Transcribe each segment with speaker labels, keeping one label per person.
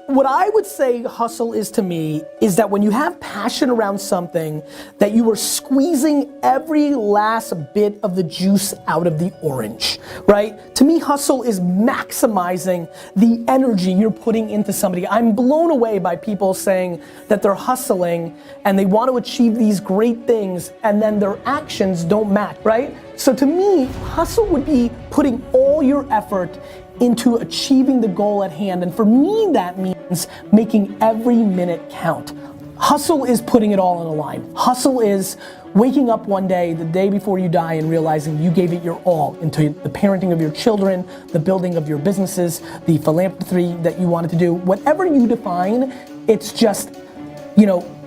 Speaker 1: What I would say hustle is to me is that when you have passion around something, that you are squeezing every last bit of the juice out of the orange, right? To me, hustle is maximizing the energy you're putting into somebody. I'm blown away by people saying that they're hustling and they want to achieve these great things and then their actions don't match, right? So to me, hustle would be putting all your effort into achieving the goal at hand. And for me, that means making every minute count. Hustle is putting it all on the line. Hustle is waking up one day, the day before you die, and realizing you gave it your all into the parenting of your children, the building of your businesses, the philanthropy that you wanted to do. Whatever you define, it's just,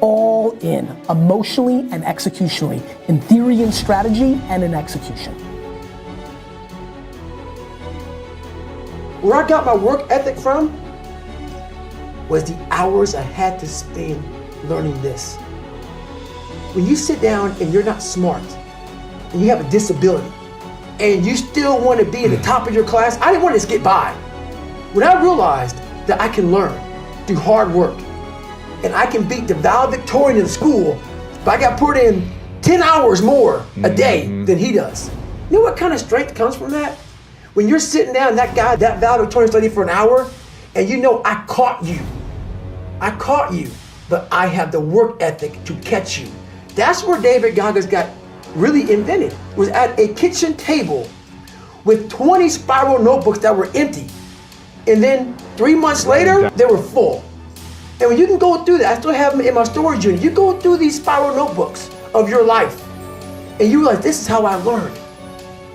Speaker 1: all in, emotionally and executionally, in theory and strategy and in execution.
Speaker 2: Where I got my work ethic from was the hours I had to spend learning this. When you sit down and you're not smart, and you have a disability, and you still want to be at the top of your class, I didn't want to just get by. When I realized that I can learn through hard work, and I can beat the valedictorian in school, but I got put in 10 hours more a day than he does. You know what kind of strength comes from that? When you're sitting down, that valedictorian studied for an hour, and I caught you, but I have the work ethic to catch you. That's where David Goggins got really invented, was at a kitchen table with 20 spiral notebooks that were empty. And then 3 months later, they were full. And when you can go through that, I still have them in my storage unit, you go through these spiral notebooks of your life, and you realize, this is how I learned.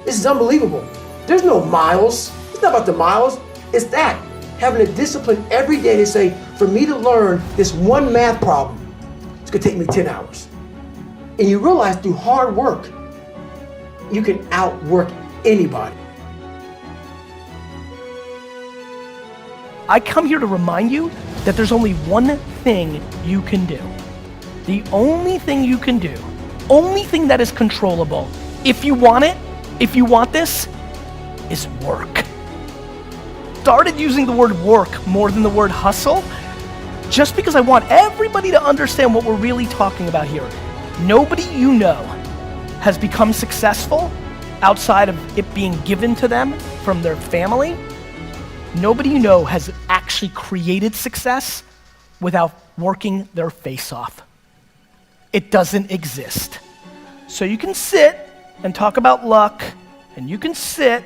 Speaker 2: This is unbelievable. There's no miles. It's not about the miles. It's that, having a discipline every day to say, for me to learn this one math problem, it's gonna take me 10 hours. And you realize through hard work, you can outwork anybody.
Speaker 1: I come here to remind you that there's only one thing you can do. The only thing you can do, only thing that is controllable, if you want it, if you want this, is work. Started using the word work more than the word hustle, just because I want everybody to understand what we're really talking about here. Nobody you know has become successful outside of it being given to them from their family. Nobody you know has actually created success without working their face off. It doesn't exist. So you can sit and talk about luck, and you can sit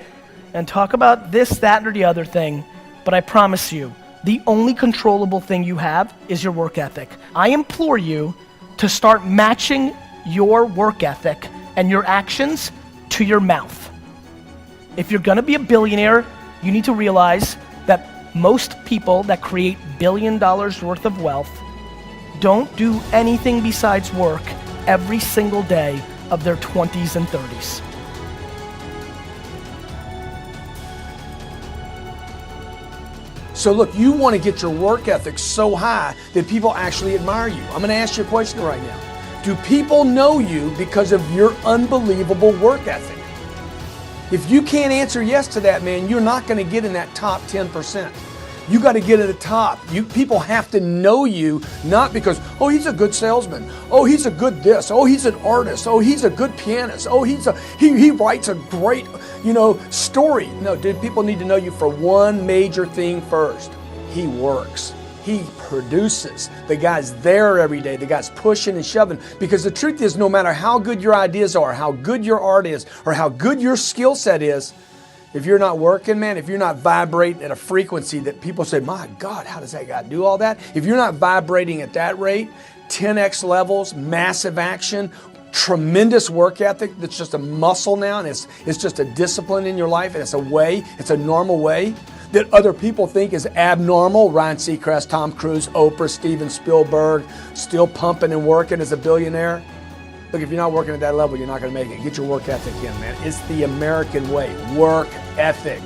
Speaker 1: and talk about this, that, or the other thing, but I promise you, the only controllable thing you have is your work ethic. I implore you to start matching your work ethic and your actions to your mouth. If you're gonna be a billionaire, you need to realize that most people that create $1 billion worth of wealth don't do anything besides work every single day of their 20s and 30s.
Speaker 3: So look, you want to get your work ethic so high that people actually admire you. I'm going to ask you a question right now. Do people know you because of your unbelievable work ethic? If you can't answer yes to that, man, you're not going to get in that top 10%. You got to get at the top. People have to know you, not because, oh, he's a good salesman. Oh, he's a good this. Oh, he's an artist. Oh, he's a good pianist. Oh, he writes a great, story. No, dude, people need to know you for one major thing first. He works. He produces. The guy's there every day. The guy's pushing and shoving. Because the truth is, no matter how good your ideas are, how good your art is, or how good your skill set is, if you're not working, man, if you're not vibrating at a frequency that people say, my God, how does that guy do all that? If you're not vibrating at that rate, 10x levels, massive action, tremendous work ethic that's just a muscle now, and it's just a discipline in your life, and it's a normal way that other people think is abnormal. Ryan Seacrest, Tom Cruise, Oprah, Steven Spielberg, still pumping and working as a billionaire. Look, if you're not working at that level, you're not going to make it. Get your work ethic in, man. It's the American way. Work ethic.